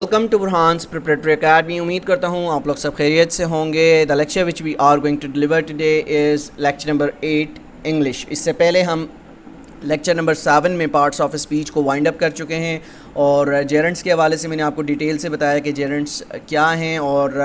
Welcome to Burhan's preparatory academy. उम्मीद करता हूँ आप लोग सब खैरियत से होंगे। The lecture which we are going to deliver today is lecture number 8 English. इससे पहले हम लेक्चर नंबर 7 में पार्ट्स ऑफ स्पीच को वाइंड अप कर चुके हैं और जेरेंट्स के हवाले से मैंने आपको डिटेल से बताया कि जेरेंट्स क्या हैं और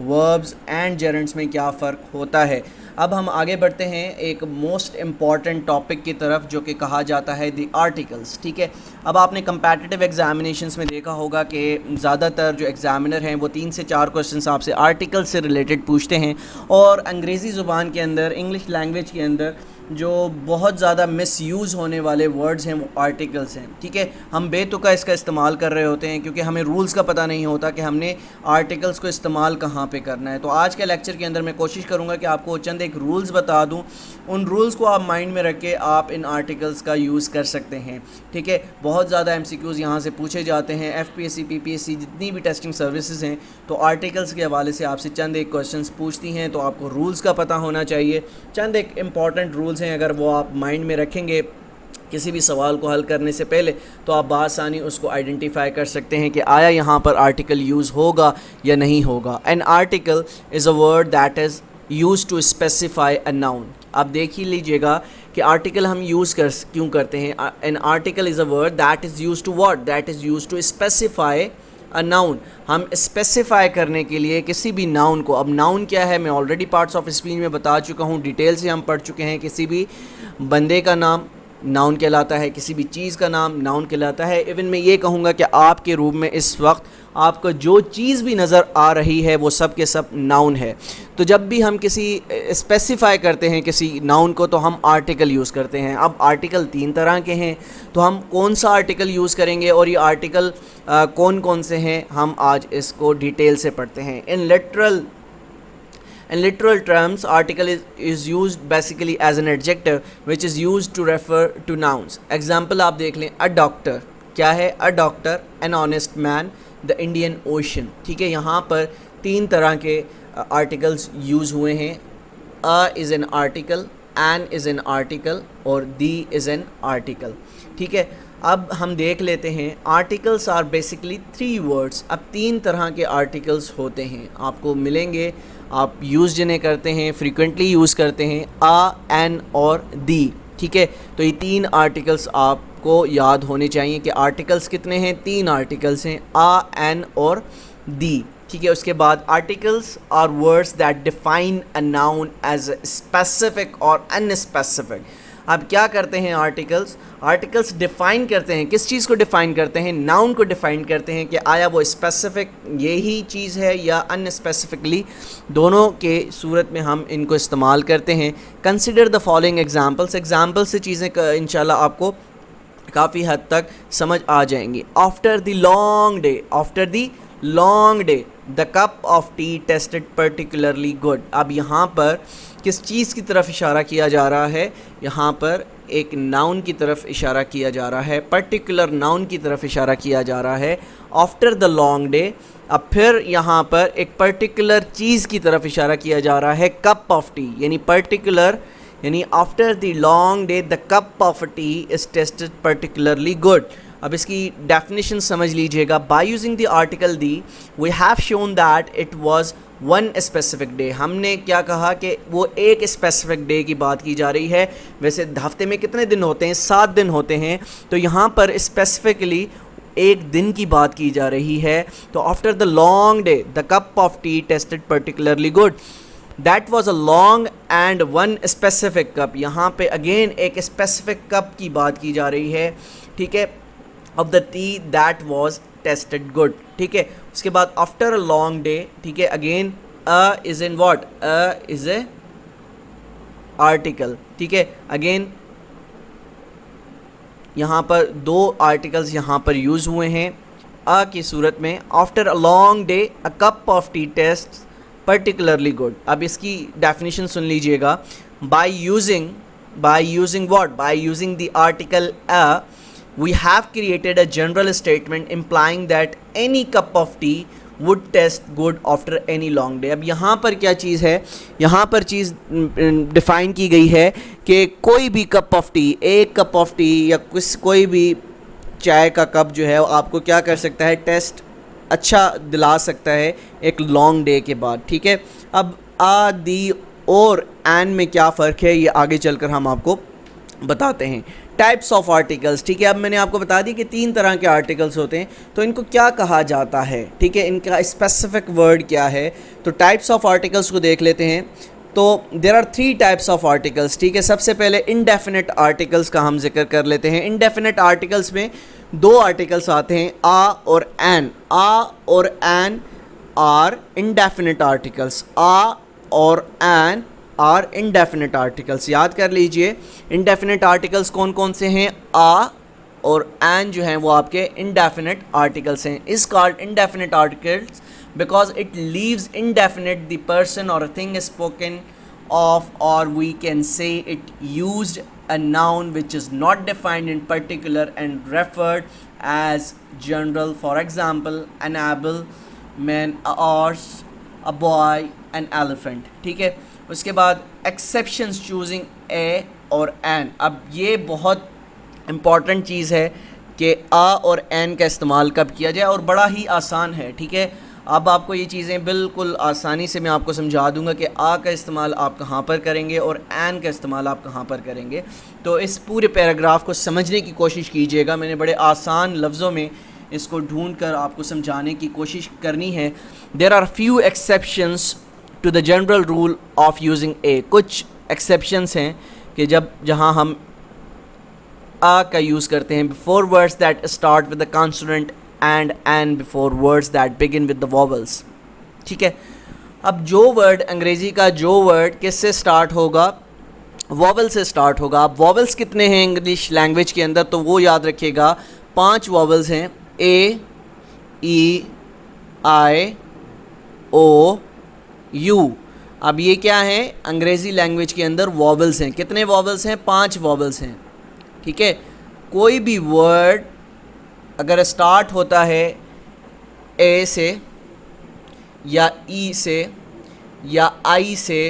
वर्ब्स एंड जेरेंट्स में क्या फ़र्क होता है। अब हम आगे बढ़ते हैं एक मोस्ट इम्पॉर्टेंट टॉपिक की तरफ जो कि कहा जाता है दी आर्टिकल्स। ठीक है, अब आपने कंपैटिटिव एग्जामिनेशंस में देखा होगा कि ज़्यादातर जो एग्ज़ामिनर हैं वो 3 से 4 क्वेश्चंस आपसे आर्टिकल से रिलेटेड पूछते हैं और अंग्रेज़ी ज़ुबान के अंदर, इंग्लिश लैंग्वेज के अंदर जो बहुत ज़्यादा मिसयूज़ होने वाले वर्ड्स हैं वो आर्टिकल्स हैं। ठीक है, हम बेतुका इसका इस्तेमाल कर रहे होते हैं क्योंकि हमें रूल्स का पता नहीं होता कि हमने आर्टिकल्स को इस्तेमाल कहाँ पे करना है। तो आज के लेक्चर के अंदर मैं कोशिश करूँगा कि आपको चंद एक रूल्स बता दूँ, उन रूल्स को आप माइंड में रख के आप इन आर्टिकल्स का यूज़ कर सकते हैं। ठीक है, बहुत ज़्यादा MCQs यहाँ से पूछे जाते हैं। FPSC PPSC जितनी भी टेस्टिंग सर्विसेज हैं तो आर्टिकल्स के हवाले से आपसे चंद एक क्वेश्चंस पूछती हैं, तो आपको रूल्स का पता होना चाहिए। चंद एक इम्पॉर्टेंट रूल्स हैं, अगर वो आप माइंड में रखेंगे किसी भी सवाल को हल करने से पहले तो आप बआसानी उसको आइडेंटिफाई कर सकते हैं कि आया यहाँ पर आर्टिकल यूज़ होगा या नहीं होगा। An article is a word that is use to specify a noun. आप देख ही लीजिएगा कि आर्टिकल हम यूज़ क्यों करते हैं। An article is a word that is use to what, that is use to specify a noun. हम specify करने के लिए किसी भी नाउन को, अब नाउन क्या है मैं ऑलरेडी पार्ट्स ऑफ स्पीच में बता चुका हूँ, डिटेल से हम पढ़ चुके हैं। किसी भी बंदे का नाम नाउन कहलाता है, किसी भी चीज़ का नाम नाउन कहलाता है। इवन मैं ये कहूँगा कि आपके रूम में इस वक्त आपको जो चीज़ भी नज़र आ रही है वो सब के सब नाउन है। तो जब भी हम किसी स्पेसिफाई करते हैं किसी नाउन को तो हम आर्टिकल यूज़ करते हैं। अब आर्टिकल 3 तरह के हैं, तो हम कौन सा आर्टिकल यूज़ करेंगे और ये आर्टिकल कौन कौन से हैं हम आज इसको डिटेल से पढ़ते हैं। In literal terms, article is used basically as an adjective which is used to refer to nouns. Example आप देख लें, a doctor क्या है? A doctor, an honest man, the Indian Ocean। ठीक है, यहाँ पर 3 तरह के आर्टिकल्स यूज़ हुए हैं। a is an article, an is an article और the is an article। ठीक है, अब हम देख लेते हैं आर्टिकल्स आर बेसिकली 3 वर्ड्स। अब 3 तरह के आर्टिकल्स होते हैं, आपको मिलेंगे, आप यूज़ जिन्हें करते हैं, फ्रीक्वेंटली यूज़ करते हैं, आ, एन और दी। ठीक है, तो ये 3 आर्टिकल्स आपको याद होने चाहिए कि आर्टिकल्स कितने हैं, 3 आर्टिकल्स हैं, आ, एन और दी। ठीक है, उसके बाद articles are words that define a noun as specific और अनस्पेसिफिक। अब क्या करते हैं आर्टिकल्स डिफ़ाइन करते हैं, किस चीज़ को डिफ़ाइन करते हैं, नाउन को डिफ़ाइन करते हैं कि आया वो स्पेसिफिक यही चीज़ है या अनस्पेसिफिकली, दोनों के सूरत में हम इनको इस्तेमाल करते हैं। Consider the following examples. Example से चीज़ें इंशाल्लाह आपको काफ़ी हद तक समझ आ जाएंगी। After the long day the cup of T tested particularly good. अब यहाँ पर किस चीज़ की तरफ इशारा किया जा रहा है? यहाँ पर एक नाउन की तरफ इशारा किया जा रहा है, पर्टिकुलर नाउन की तरफ इशारा किया जा रहा है। आफ्टर द लॉन्ग डे, अब फिर यहाँ पर एक पर्टिकुलर चीज़ की तरफ इशारा किया जा रहा है, कप ऑफ टी, यानी पर्टिकुलर, यानी after the long day the cup of tea is tested particularly good. अब इसकी डेफिनेशन समझ लीजिएगा। By using the article the we have shown that it was one specific day. हमने क्या कहा कि वो एक स्पेसिफिक डे की बात की जा रही है। वैसे हफ्ते में कितने दिन होते हैं? 7 दिन होते हैं, तो यहाँ पर स्पेसिफिकली एक दिन की बात की जा रही है। तो after the long day the cup of T tested particularly good, that was a long and one specific cup. यहाँ पे अगेन एक स्पेसिफिक कप की बात की जा रही है। ठीक है, of the T that was tested good. ठीक है, उसके बाद आफ्टर अ लॉन्ग डे, ठीक है, again a is in what, a is a article. ठीक है, अगेन यहाँ पर 2 आर्टिकल्स यहाँ पर यूज़ हुए हैं अ की सूरत में। After a long day a cup of tea taste particularly good. अब इसकी डेफिनेशन सुन लीजिएगा। By using what, by using the article a we have created a general statement implying that any cup of tea would taste good after any long day। अब यहाँ पर क्या चीज़ है? यहाँ पर चीज़ डिफ़ाइन की गई है कि कोई भी कप ऑफ टी, एक कप ऑफ टी या कोई भी चाय का कप जो है आपको क्या कर सकता है, टेस्ट अच्छा दिला सकता है एक लॉन्ग डे के बाद, ठीक है। अब आ, दी और एन में क्या फ़र्क है ये आगे चलकर हम आपको बताते हैं। टाइप्स ऑफ आर्टिकल्स, ठीक है। अब मैंने आपको बता दी कि 3 तरह के आर्टिकल्स होते हैं, तो इनको क्या कहा जाता है, ठीक है, इनका स्पेसिफिक वर्ड क्या है। तो टाइप्स ऑफ आर्टिकल्स को देख लेते हैं। तो there are 3 types of articles, ठीक है। सबसे पहले इनडेफिनेट आर्टिकल्स का हम जिक्र कर लेते हैं। इनडेफिनेट आर्टिकल्स में 2 आर्टिकल्स आते हैं, आ और एन। आ और एन आर इनडेफिनेट आर्टिकल्स। आ और एन आर इनडेफिनेट आर्टिकल्स। याद कर लीजिए इनडेफिनेट आर्टिकल्स कौन कौन से हैं। आ और एन जो हैं वो आपके इनडेफिनेट आर्टिकल्स हैं। Is called indefinite articles because it leaves indefinite the person or a thing spoken of, or we can say it used a noun which is not defined in particular and referred as general. For example, an apple, man, a horse, a boy, an elephant, ठीक है। उसके बाद exceptions choosing a और an। अब ये बहुत important चीज़ है कि a और an का इस्तेमाल कब किया जाए, और बड़ा ही आसान है, ठीक है। अब आपको ये चीज़ें बिल्कुल आसानी से मैं आपको समझा दूंगा कि आ का इस्तेमाल आप कहाँ पर करेंगे और एन का इस्तेमाल आप कहाँ पर करेंगे। तो इस पूरे पैराग्राफ को समझने की कोशिश कीजिएगा। मैंने बड़े आसान लफ्ज़ों में इसको ढूंढ कर आपको समझाने की कोशिश करनी है। There are few exceptions to the general rule of using a. कुछ एक्सेप्शंस हैं कि जहाँ हम आ का यूज़ करते हैं before words that start with the consonant and before words that begin with the vowels, ठीक है। अब जो वर्ड अंग्रेज़ी का जो वर्ड किससे स्टार्ट होगा, वॉवल से स्टार्ट होगा। अब वॉवल्स कितने हैं इंग्लिश लैंग्वेज के अंदर, तो वो याद रखिएगा 5 वॉवल्स हैं। ए, ई, आई, ओ, यू। अब ये क्या है, अंग्रेज़ी लैंग्वेज के अंदर वॉवल्स हैं। कितने वॉवल्स हैं, 5 वॉवल्स हैं, ठीक है। कोई भी वर्ड अगर स्टार्ट होता है ए से या ई से या आई से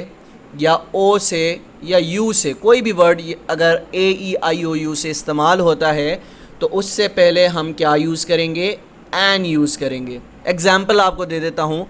या ओ से या यू से, कोई भी वर्ड अगर ए, ई, आई, ओ, यू से इस्तेमाल होता है तो उससे पहले हम क्या यूज़ करेंगे, एन यूज़ करेंगे। एग्ज़ाम्पल आपको दे देता हूँ।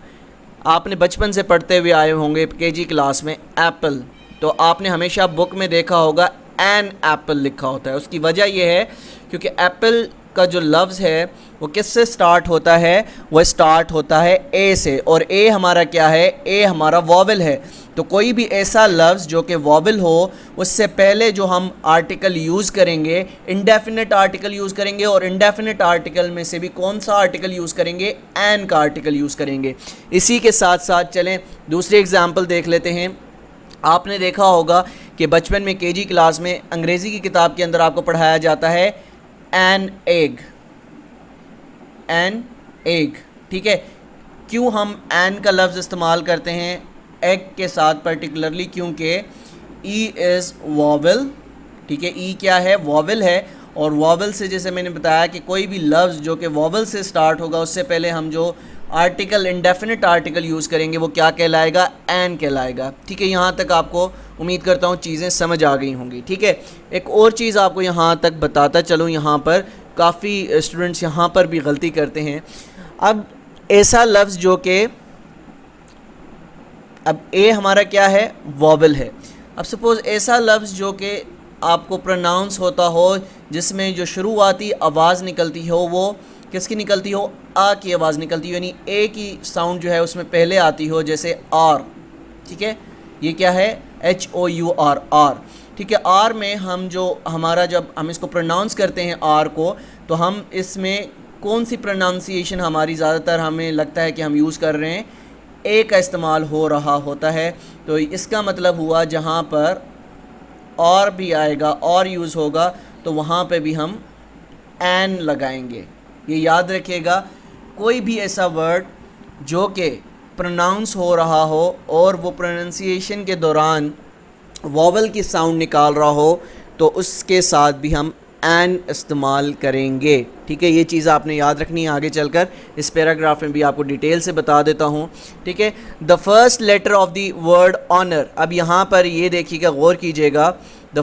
आपने बचपन से पढ़ते हुए आए होंगे केजी क्लास में एप्पल, तो आपने हमेशा बुक में देखा होगा एन एप्पल लिखा होता है। उसकी वजह यह है क्योंकि एप्पल का जो लफ्ज़ है वो किससे स्टार्ट होता है, वो स्टार्ट होता है ए से, और ए हमारा क्या है, ए हमारा वॉवल है। तो कोई भी ऐसा लफ्ज़ जो कि वॉवल हो उससे पहले जो हम आर्टिकल यूज़ करेंगे इंडेफिनेट आर्टिकल यूज़ करेंगे, और इंडेफिनेट आर्टिकल में से भी कौन सा आर्टिकल यूज़ करेंगे, एन का आर्टिकल यूज़ करेंगे। इसी के साथ साथ चलें दूसरी एग्जाम्पल देख लेते हैं। आपने देखा होगा कि बचपन में केजी क्लास में अंग्रेज़ी की किताब के अंदर आपको पढ़ाया जाता है एन एग, एन एग, ठीक है। क्यों हम एन का लफ्ज़ इस्तेमाल करते हैं एग के साथ पर्टिकुलरली, क्योंकि ई इज़ वॉवल, ठीक है। ई क्या है, वॉवल है, और वॉवल से जैसे मैंने बताया कि कोई भी लफ्ज़ जो कि वॉवल से स्टार्ट होगा उससे पहले हम जो आर्टिकल इंडेफिनिट आर्टिकल यूज़ करेंगे वो क्या कहलाएगा, एन कहलाएगा, ठीक है। यहाँ तक आपको उम्मीद करता हूँ चीज़ें समझ आ गई होंगी, ठीक है। एक और चीज़ आपको यहाँ तक बताता चलूँ, यहाँ पर काफ़ी स्टूडेंट्स यहाँ पर भी गलती करते हैं। अब ऐसा लफ्ज़ जो कि अब ए हमारा क्या है, वॉवल है। अब सपोज़ ऐसा लफ्ज़ जो कि आपको प्रोनाउंस होता हो जिसमें जो शुरुआती आवाज़ निकलती हो वो किसकी निकलती हो, आ की आवाज़ निकलती हो, यानी ए की साउंड जो है उसमें पहले आती हो, जैसे आर, ठीक है। ये क्या है, H O U R, R, ठीक है। आर में हम जो हमारा जब हम इसको प्रोनाउंस करते हैं आर को, तो हम इसमें कौन सी प्रोनाउंसिएशन हमारी ज़्यादातर हमें लगता है कि हम यूज़ कर रहे हैं, ए का इस्तेमाल हो रहा होता है। तो इसका मतलब हुआ जहाँ पर और भी आएगा और यूज़ होगा तो वहाँ पे भी हम एन लगाएंगे। ये याद रखिएगा, कोई भी ऐसा वर्ड जो कि प्रोनाउंस हो रहा हो और वो प्रोनाउंसिएशन के दौरान वॉवल की साउंड निकाल रहा हो तो उसके साथ भी हम एन इस्तेमाल करेंगे, ठीक है। ये चीज़ आपने याद रखनी है आगे चलकर। इस पैराग्राफ में भी आपको डिटेल से बता देता हूँ, ठीक है। The first letter of the word honour, अब यहाँ पर ये देखिएगा, गौर कीजिएगा। The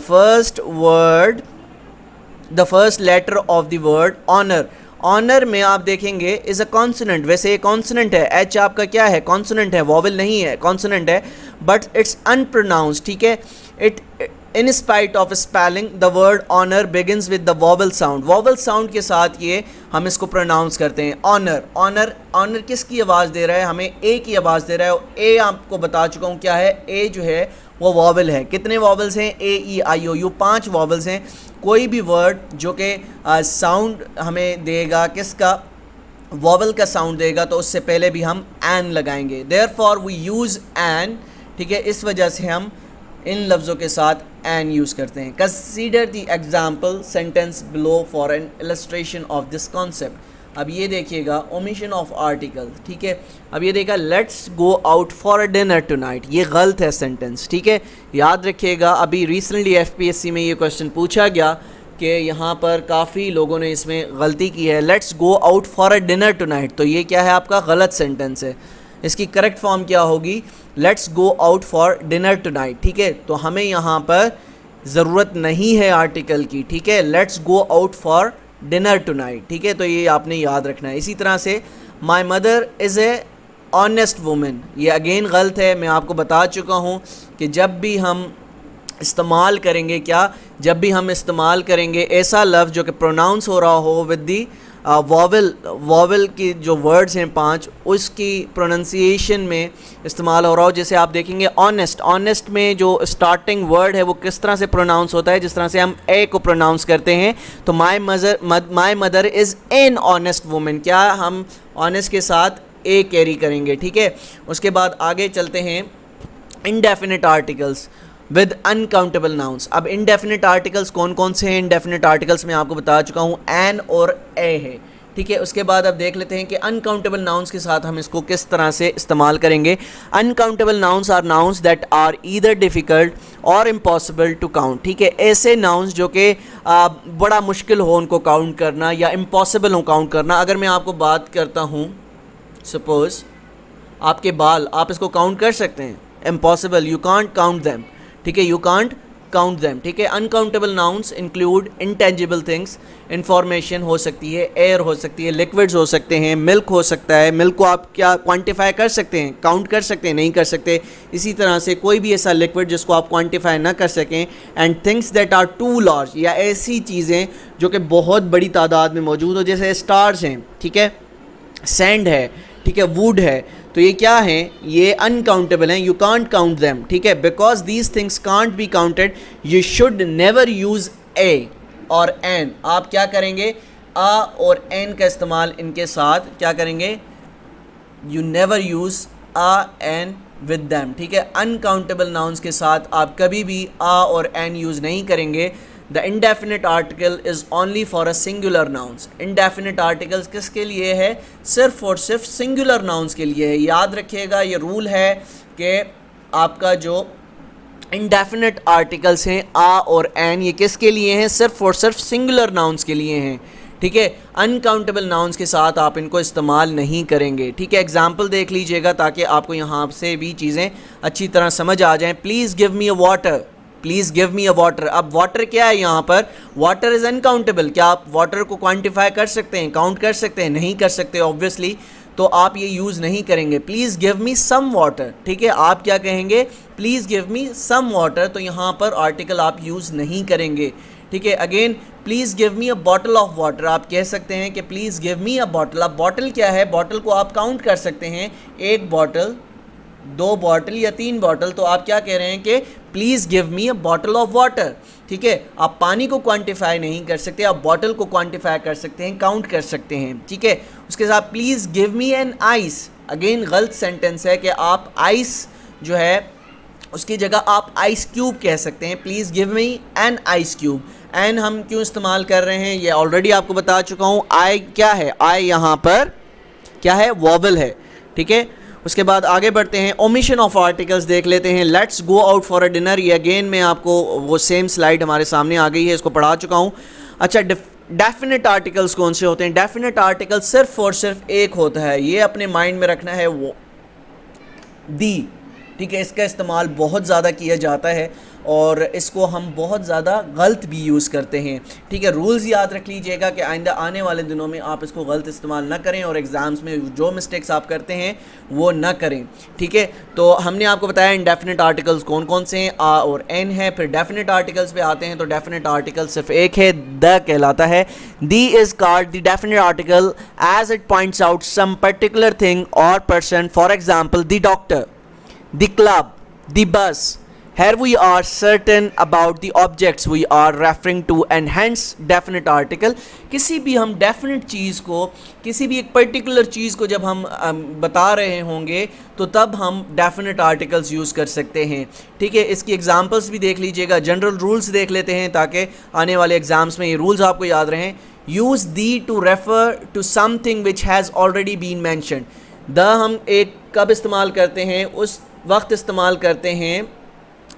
first letter of the word honour, honour में आप देखेंगे इज़ अ कॉन्सोनेंट, वैसे ये कॉन्सोनेंट है, एच आपका क्या है, कॉन्सोनेंट है, वॉवल नहीं है, कॉन्सोनेंट है, बट इट्स अनप्रोनाउंस्ड, ठीक है। It in spite of spelling the word honour begins with the vowel sound, vowel sound के साथ ये हम इसको प्रोनाउंस करते हैं। ऑनर, ऑनर, ऑनर किसकी आवाज़ दे रहा है, हमें ए की आवाज़ दे रहा है। ए आपको बता चुका हूँ क्या है, ए जो है वो वॉवल है। कितने वॉवल्स हैं, ए ई आई ओ यू, 5 वॉवल्स हैं। कोई भी वर्ड जो कि साउंड हमें देगा, किसका, वॉवल का साउंड देगा, तो उससे पहले भी हम एन लगाएंगे। देयरफॉर वी यूज़ एन, ठीक है, इस वजह से हम इन लफ्ज़ों के साथ एन यूज़ करते हैं। Consider the example sentence below for an illustration of this concept. अब ये देखिएगा, ओमिशन ऑफ आर्टिकल, ठीक है। अब ये देखा, let's go out for a dinner tonight, ये गलत है सेंटेंस, ठीक है, याद रखिएगा। अभी रिसेंटली एफपीएससी में ये क्वेश्चन पूछा गया कि यहाँ पर काफ़ी लोगों ने इसमें गलती की है, let's go out for a dinner tonight, तो ये क्या है, आपका गलत सेंटेंस है। इसकी करेक्ट फॉर्म क्या होगी, let's go out for dinner tonight, ठीक है। तो हमें यहाँ पर ज़रूरत नहीं है आर्टिकल की, ठीक है, let's go out for dinner tonight, ठीक है, तो ये आपने याद रखना है। इसी तरह से my mother is a honest women, ये अगेन गलत है। मैं आपको बता चुका हूँ कि जब भी हम इस्तेमाल करेंगे, क्या, जब भी हम इस्तेमाल करेंगे ऐसा लफ्ज़ जो कि प्रोनाउंस हो रहा हो विद दी वॉवल, वॉवल की जो वर्ड्स हैं 5, उसकी प्रोनंसिएशन में इस्तेमाल हो रहा हो। जैसे आप देखेंगे ऑनेस्ट, ऑनेस्ट में जो स्टार्टिंग वर्ड है वो किस तरह से प्रोनाउंस होता है, जिस तरह से हम ए को प्रोनाउंस करते हैं। तो my mother is an honest women, क्या हम ऑनेस्ट के साथ ए कैरी करेंगे, ठीक है। उसके बाद आगे चलते हैं, indefinite articles with uncountable nouns. अब इनडेफिनिट आर्टिकल्स कौन कौन से हैं, इनडेफिनिट आर्टिकल्स मैं आपको बता चुका हूँ, एन और ए है, ठीक है। उसके बाद अब देख लेते हैं कि अनकाउंटेबल नाउन्स के साथ हम इसको किस तरह से इस्तेमाल करेंगे। Uncountable nouns are nouns that are either difficult और इम्पॉसिबल टू काउंट, ठीक है। ऐसे नाउन्स जो कि बड़ा मुश्किल हो उनको काउंट करना या इम्पॉसिबल हो काउंट करना। अगर मैं आपको बात करता हूँ, सपोज़ आपके बाल, आप इसको काउंट कर सकते हैं, impossible, you can't count them, ठीक है, यू कांट काउंट दैम, ठीक है। Uncountable nouns include intangible things, information हो सकती है, एयर हो सकती है, लिक्विड्स हो सकते हैं, मिल्क हो सकता है। मिल्क को आप क्या क्वांटिफाई कर सकते हैं, काउंट कर सकते हैं, नहीं कर सकते। इसी तरह से कोई भी ऐसा लिक्विड जिसको आप क्वांटिफाई ना कर सकें। And things that are too large, या ऐसी चीज़ें जो कि बहुत बड़ी तादाद में मौजूद हो, जैसे स्टार्स हैं, ठीक है, सैंड है, ठीक है, वुड है, तो ये क्या है, ये अनकाउंटेबल हैं, यू कांट काउंट देम, ठीक है। Because these things can't be counted, you should never use a और एन। आप क्या करेंगे, आ और एन का इस्तेमाल इनके साथ क्या करेंगे, you never use a an with them, ठीक है। अनकाउंटेबल नाउन्स के साथ आप कभी भी आ और एन यूज़ नहीं करेंगे। The indefinite article is only for a singular nouns. Indefinite articles किसके लिए है, सिर्फ और सिर्फ सिंगुलर नाउन्स के लिए है। याद रखिएगा, ये रूल है कि आपका जो इंडेफिनिट आर्टिकल्स हैं आ और एन, ये किसके लिए हैं, सिर्फ और सिर्फ सिंगुलर नाउन्स के लिए हैं, ठीक है। अनकाउंटेबल नाउन्स के साथ आप इनको इस्तेमाल नहीं करेंगे, ठीक है। एग्जाम्पल देख लीजिएगा ताकि आपको यहाँ से भी चीज़ें अच्छी तरह समझ आ जाएँ। Please give me a water, please give me a water. अब वाटर क्या है यहाँ पर, वाटर इज़ अनकाउंटेबल। क्या आप वाटर को क्वांटिफाई कर सकते हैं, काउंट कर सकते हैं, नहीं कर सकते ऑब्वियसली, तो आप ये यूज़ नहीं करेंगे। Please give me some water, ठीक है, आप क्या कहेंगे, please give me some water, तो यहाँ पर आर्टिकल आप यूज़ नहीं करेंगे, ठीक है। Again, please give me a bottle of water, आप कह सकते हैं कि please give me a bottle. अब बॉटल क्या है, बॉटल को आप काउंट कर सकते हैं, 1 बॉटल, 2 बॉटल या 3 बॉटल, तो आप क्या कह रहे हैं कि please give me a bottle of water, ठीक है। आप पानी को क्वांटिफाई नहीं कर सकते, आप बॉटल को क्वांटिफाई कर सकते हैं, काउंट कर सकते हैं, ठीक है। उसके साथ please give me an ice, again गलत सेंटेंस है कि आप आइस जो है उसकी जगह आप आइस क्यूब कह सकते हैं। Please give me an ice cube. An हम क्यों इस्तेमाल कर रहे हैं, ये ऑलरेडी आपको बता चुका हूँ। आई क्या है, आई यहाँ पर क्या है, वॉवल है, ठीक है। उसके बाद आगे बढ़ते हैं, ओमिशन ऑफ आर्टिकल्स देख लेते हैं। Let's go out for a dinner, ये अगेन मैं आपको वो सेम स्लाइड हमारे सामने आ गई है, इसको पढ़ा चुका हूँ। अच्छा, डेफिनेट आर्टिकल्स कौन से होते हैं, डेफिनेट आर्टिकल सिर्फ और सिर्फ एक होता है, ये अपने माइंड में रखना है, वो दी, ठीक है। इसका इस्तेमाल बहुत ज़्यादा किया जाता है और इसको हम बहुत ज़्यादा गलत भी यूज़ करते हैं। ठीक है, रूल्स याद रख लीजिएगा कि आइंदा आने वाले दिनों में आप इसको गलत इस्तेमाल ना करें और एग्ज़ाम्स में जो मिस्टेक्स आप करते हैं वो ना करें। ठीक है, तो हमने आपको बताया इंडेफिनिट आर्टिकल्स कौन कौन से हैं, आ और एन है। फिर डेफिनेट आर्टिकल्स पे आते हैं तो डेफिनेट आर्टिकल सिर्फ एक है, द कहलाता है। The is called the definite article as it points out some particular thing और person, for example the doctor, the club, the bus. Here we are certain about the objects we are referring to and hence definite article. किसी भी हम definite चीज़ को, किसी भी एक particular चीज़ को जब हम बता रहे होंगे तो तब हम definite articles यूज़ कर सकते हैं। ठीक है, इसकी एग्जांपल्स भी देख लीजिएगा, जनरल रूल्स देख लेते हैं ताकि आने वाले एग्जाम्स में ये रूल्स आपको याद रहें। Use the to refer to something which has already been mentioned. The हम एक कब इस्तेमाल करते हैं, उस वक्त इस्तेमाल करते हैं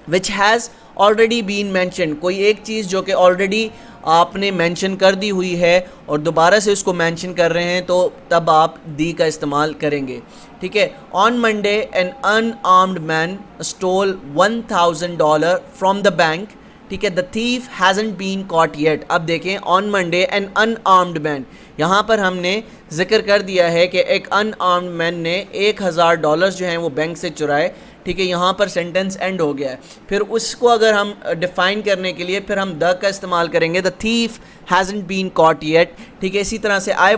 which has already been mention, कोई एक चीज़ जो कि ऑलरेडी आपने मेंशन कर दी हुई है और दोबारा से उसको मेंशन कर रहे हैं तो तब आप दी का इस्तेमाल करेंगे। ठीक है, on Monday an unarmed man stole $1,000 from the bank. ठीक है, the thief hasn't been caught yet. अब देखें, on Monday an unarmed man, यहाँ पर हमने जिक्र कर दिया है कि एक अनआर्म्ड मैन ने $1,000 जो हैं वो बैंक से चुराए। ठीक है, यहाँ पर सेंटेंस एंड हो गया है। फिर उसको अगर हम डिफ़ाइन करने के लिए फिर हम द का इस्तेमाल करेंगे, the thief hasn't been caught yet. ठीक है, इसी तरह से आई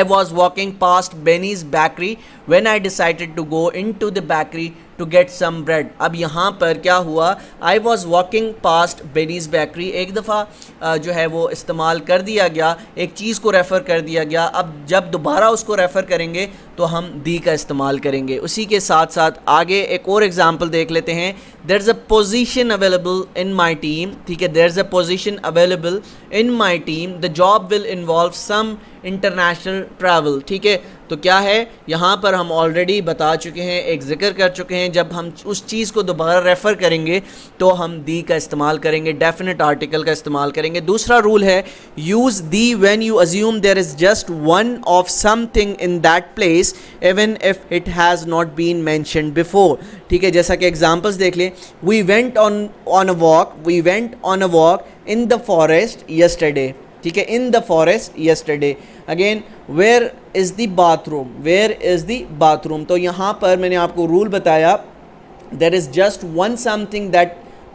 was walking past Benny's bakery when I decided to go into the bakery to get some bread. अब यहाँ पर क्या हुआ, I was walking past Benny's bakery, एक दफ़ा जो है वो इस्तेमाल कर दिया गया, एक चीज़ को रेफ़र कर दिया गया। अब जब दोबारा उसको रेफ़र करेंगे तो हम दी का इस्तेमाल करेंगे। उसी के साथ साथ आगे एक और एग्जांपल देख लेते हैं। There's a position available in my team। ठीक है, there's a position available in my team, the job will involve some international travel. ठीक है, तो क्या है, यहाँ पर हम ऑलरेडी बता चुके हैं, एक जिक्र कर चुके हैं, जब हम उस चीज़ को दोबारा रेफ़र करेंगे तो हम दी का इस्तेमाल करेंगे, डेफिनेट आर्टिकल का इस्तेमाल करेंगे। दूसरा रूल है use the when you assume there is just one of something in that place even if it has not been mentioned before. ठीक है, जैसा कि एग्जांपल्स देख लें, we went on a walk in the forest yesterday. ठीक है, in the forest yesterday. Again, where is the bathroom, तो यहाँ पर मैंने आपको रूल बताया, there is just one something that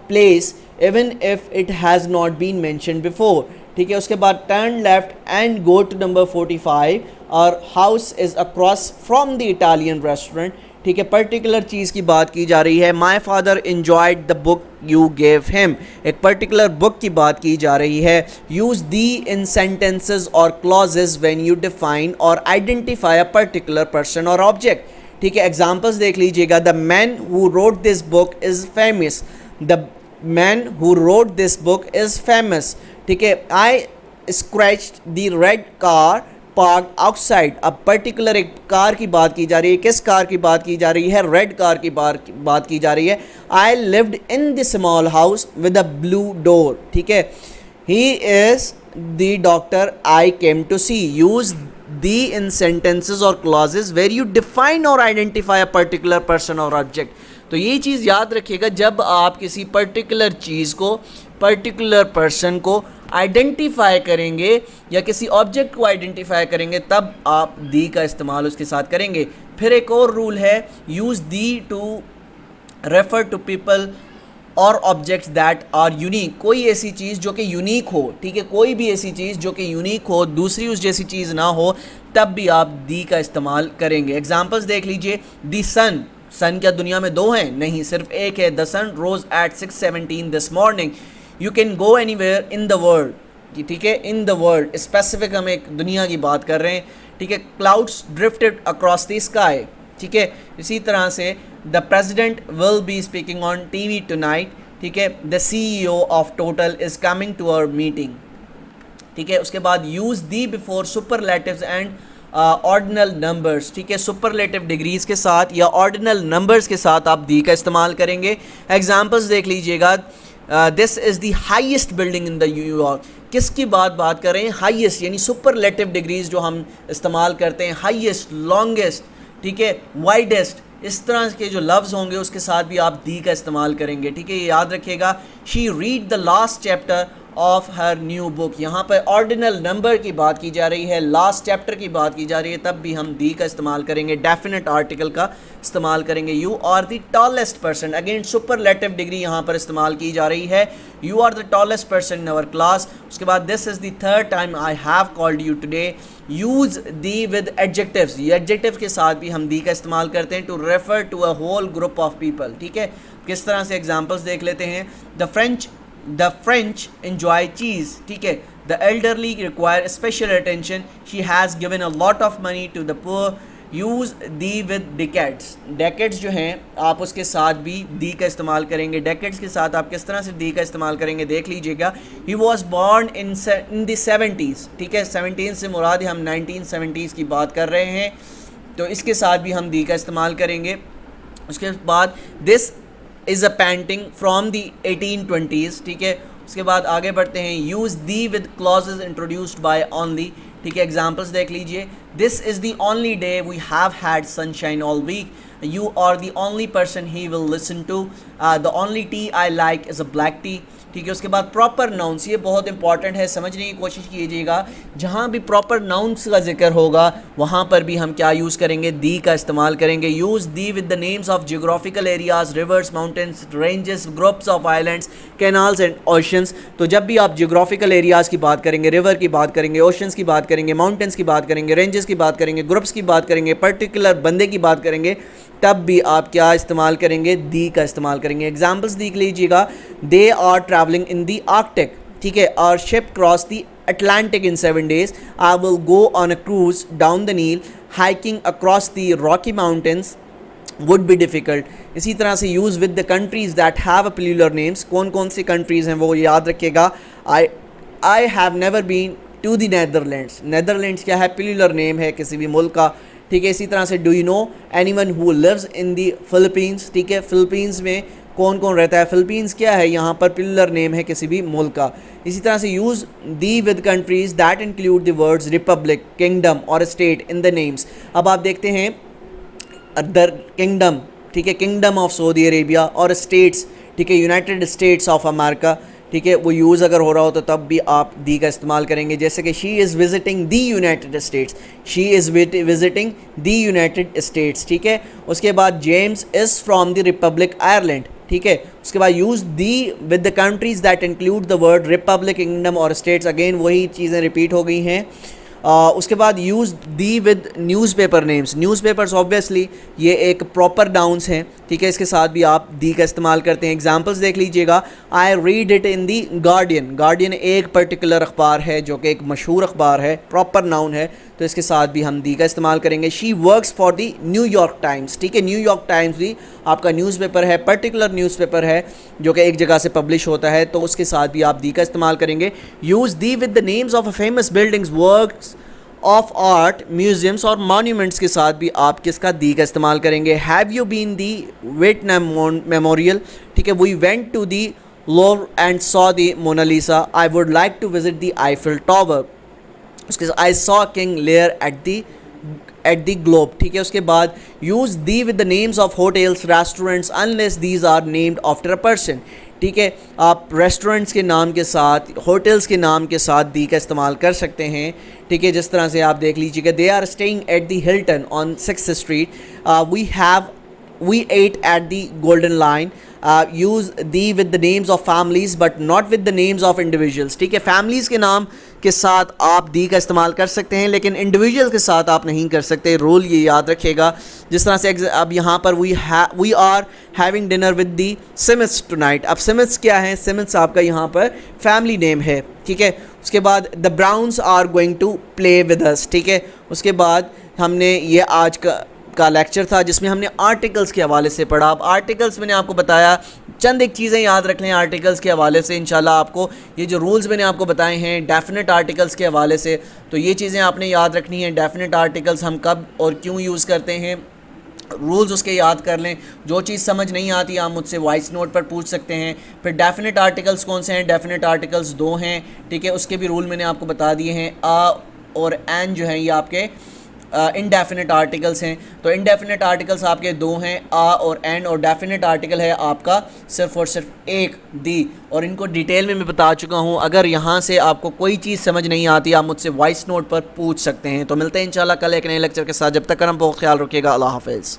place even if it has not been mentioned before. ठीक है, उसके बाद turn left and go to number 45 और house is across from the Italian restaurant. ठीक है, पर्टिकुलर चीज़ की बात की जा रही है। My father enjoyed the book you gave him, एक पर्टिकुलर बुक की बात की जा रही है। यूज़ दी इन सेंटेंसेस और क्लॉजेज व्हेन यू डिफाइन और आइडेंटिफाई अ पर्टिकुलर पर्सन और ऑब्जेक्ट। ठीक है, एग्जांपल्स देख लीजिएगा। The man who wrote this book is famous, the man who wrote this book is famous. ठीक है, I scratched the red car park outside. अब particular एक कार की बात की जा रही है, किस कार की बात की जा रही है, रेड कार की बात की जा रही है। I lived in the small house with a blue door. ठीक है, he is the doctor I came to see. Use the in sentences और क्लॉजेज वेर यू डिफाइन और आइडेंटिफाई अ पर्टिकुलर पर्सन और ऑब्जेक्ट। तो ये चीज़ याद रखिएगा, जब आप किसी पर्टिकुलर चीज़ को, पर्टिकुलर पर्सन को आइडेंटिफाई करेंगे या किसी ऑब्जेक्ट को आइडेंटिफाई करेंगे तब आप दी का इस्तेमाल उसके साथ करेंगे। फिर एक और रूल है, use the to refer to people और ऑब्जेक्ट्स दैट आर यूनिक। कोई ऐसी चीज़ जो कि यूनिक हो, ठीक है, कोई भी ऐसी चीज़ जो कि यूनिक हो, दूसरी उस जैसी चीज़ ना हो, तब भी आप दी का इस्तेमाल करेंगे। एग्जांपल्स देख लीजिए। दी सन, सन क्या दुनिया में दो हैं? नहीं, सिर्फ एक है। The sun rose at 6:17 this morning. You can go anywhere in the world. ठीक है, इन द वर्ल्ड स्पेसिफिक हम एक दुनिया की बात कर रहे हैं। ठीक है, clouds drifted across the sky. ठीक है, इसी तरह से the president will be speaking on TV tonight. ठीक है, the CEO of Total is coming to our meeting. ठीक है, उसके बाद use the before superlatives and ordinal numbers. ठीक है, सुपरलेटिव डिग्रीज के साथ या ऑर्डिनल नंबर्स के साथ आप दी का इस्तेमाल करेंगे। एग्जाम्पल्स देख लीजिएगा। This is the highest building in the New York. किसकी बात कर रहे हैं? हाइएस्ट, यानी सुपरलेटिव डिग्रीज जो हम इस्तेमाल करते हैं, हाइएस्ट, लॉन्गेस्ट, ठीक है, वाइडेस्ट, इस तरह के जो लफ्ज़ होंगे उसके साथ भी आप दी का इस्तेमाल करेंगे, ठीक है, ये याद रखिएगा। She read the last chapter of her new book, यहाँ पर ऑर्डिनल नंबर की बात की जा रही है, लास्ट चैप्टर की बात की जा रही है, तब भी हम दी का इस्तेमाल करेंगे, डेफिनेट आर्टिकल का इस्तेमाल करेंगे। You are the tallest person, again superlative degree यहाँ पर इस्तेमाल की जा रही है, you are the tallest person in our class. उसके बाद this is the third time I have called you today. Use the with adjectives, ये एडजेक्टिव के साथ भी हम दी का इस्तेमाल करते हैं to refer to a whole group of people, ठीक है। किस तरह से एग्जाम्पल्स देख लेते हैं। द फ्रेंच enjoy cheese, ठीक है। The elderly require special attention, she has given a lot of money to the poor। Use the with decades, decades जो हैं आप उसके साथ भी दी का इस्तेमाल करेंगे। decades के साथ आप किस तरह से दी का इस्तेमाल करेंगे देख लीजिएगा। he was born in the 70s, ठीक है, 17 से मुराद हम 1970s की बात कर रहे हैं, तो इसके साथ भी हम दी का इस्तेमाल करेंगे। उसके बाद this is a painting from the 1820s, ठीक है। उसके बाद आगे बढ़ते हैं। Use the with clauses introduced by only, ठीक है, एग्जाम्पल्स देख लीजिए। This is the only day we have had sunshine all week, you are the only person he will listen to, the only tea I like is a black tea, ठीक है। उसके बाद proper nouns, ये बहुत important है, समझने की कोशिश कीजिएगा। जहाँ भी प्रॉपर नाउंस का जिक्र होगा वहाँ पर भी हम क्या यूज़ करेंगे, दी का इस्तेमाल करेंगे। Use the with the names of geographical areas, reverse, mountains, ranges, groups of islands, canals and oceans. तो जब भी आप जियोग्राफिकल एरियाज़ की बात करेंगे, रिवर की बात करेंगे, ओशंस की बात करेंगे, माउंटेन्स की बात करेंगे, रेंजेस की बात करेंगे, ग्रुप्स की बात करेंगे, पर्टिकुलर बंदे की बात करेंगे, तब भी आप क्या इस्तेमाल करेंगे, दी का इस्तेमाल करेंगे। एग्जाम्पल्स देख लीजिएगा। They are travelling in the Arctic, ठीक है, और ship cross the Atlantic in 7 days। I will go on a cruise down the Nile, hiking across the Rocky Mountains would be difficult. इसी तरह से use with the countries that have a plural names, कौन कौन सी countries हैं वो याद रखिएगा। I have never been to the Netherlands, Netherlands क्या है, प्लूरल नेम है किसी भी मुल्क का, ठीक है। इसी तरह से do you know anyone who lives in the Philippines, ठीक है, फिलीपींस में कौन कौन रहता है, फिलीपींस क्या है, यहाँ पर प्लूरल नेम है किसी भी मुल्क का। इसी तरह से use the with countries that include the words Republic, kingdom और स्टेट इन द नेम्स। अब आप देखते हैं अदर किंगडम, ठीक है, किंगडम ऑफ सऊदी अरेबिया, और स्टेट्स, ठीक है, यूनाइटेड स्टेट्स ऑफ अमेरिका, ठीक है, वो यूज़ अगर हो रहा हो तो तब भी आप दी का इस्तेमाल करेंगे। जैसे कि she is visiting the United states, she is visiting the United states, ठीक है। उसके बाद James is from the Republic Ireland, ठीक है। उसके बाद use the with the countries that include the word Republic, kingdom और स्टेट्स, अगेन वही चीज़ें रिपीट हो गई हैं। उसके बाद use the with newspaper names, newspapers obviously ये एक प्रॉपर नाउंस हैं, ठीक है, इसके साथ भी आप दी का इस्तेमाल करते हैं। एग्जांपल्स देख लीजिएगा। I read it in the guardian, guardian एक पर्टिकुलर अखबार है जो कि एक मशहूर अखबार है, प्रॉपर नाउन है, तो इसके साथ भी हम दी का इस्तेमाल करेंगे। She works for the New York times, ठीक है, न्यूयॉर्क टाइम्स भी आपका न्यूज़पेपर है, पर्टिकुलर न्यूज़पेपर है जो कि एक जगह से पब्लिश होता है, तो उसके साथ भी आप दी का इस्तेमाल करेंगे। Use the with the names of a famous buildings, works of art, museums और मॉन्यूमेंट्स के साथ भी आप किसका, दी का इस्तेमाल करेंगे। Have you been the Vietnam Memorial, ठीक है, we went to the Louvre and saw the Mona Lisa, I would like to visit the Eiffel Tower. उसके I saw King Lear at the Globe, ठीक है। उसके बाद use the with the names of hotels, restaurants unless these are named after a person, ठीक है। आप restaurants के नाम के साथ, होटल्स के नाम के साथ दी का इस्तेमाल कर सकते हैं, ठीक है। जिस तरह से आप देख लीजिएगा। They are staying at the Hilton on 6th Street, we ate at the Golden Lion. Use the with the names of families but not with the names of individuals, ठीक है। फैमिलीज़ के नाम के साथ आप दी का इस्तेमाल कर सकते हैं, लेकिन इंडिविजुअल के साथ आप नहीं कर सकते, रूल ये याद रखिएगा। जिस तरह से अब यहाँ पर we are having dinner with the Smiths tonight. अब सिमिथ्स क्या है, सिमिथ्स आपका यहाँ पर फैमिली नेम है, ठीक है। उसके बाद the Browns are going to play with us, ठीक है। उसके बाद हमने ये आज का लेक्चर था जिसमें हमने आर्टिकल्स के हवाले से पढ़ा। अब आर्टिकल्स मैंने आपको बताया, चंद एक चीज़ें याद रख लें आर्टिकल्स के हवाले से। इंशाल्लाह आपको ये जो रूल्स मैंने आपको बताए हैं डेफिनेट आर्टिकल्स के हवाले से, तो ये चीज़ें आपने याद रखनी है। डेफिनेट आर्टिकल्स हम कब और क्यों यूज़ करते हैं, रूल्स उसके याद कर लें। जो चीज़ समझ नहीं आती आप मुझसे वॉइस नोट पर पूछ सकते हैं। फिर डेफिनेट आर्टिकल्स कौन से हैं, डेफिनेट आर्टिकल्स 2 हैं, ठीक है, उसके भी रूल मैंने आपको बता दिए हैं। आ और एन जो हैं ये आपके इनडेफिनेट आर्टिकल्स हैं। तो इनडेफिनेट आर्टिकल्स आपके दो हैं, आ और एन, और डेफिनेट आर्टिकल है आपका सिर्फ और सिर्फ एक, दी। और इनको डिटेल में मैं बता चुका हूँ। अगर यहाँ से आपको कोई चीज़ समझ नहीं आती आप मुझसे वॉइस नोट पर पूछ सकते हैं। तो मिलते हैं इंशाल्लाह कल एक नए लेक्चर के साथ। जब तक हम बहुत ख्याल रखिएगा। अल्लाह हाफिज़।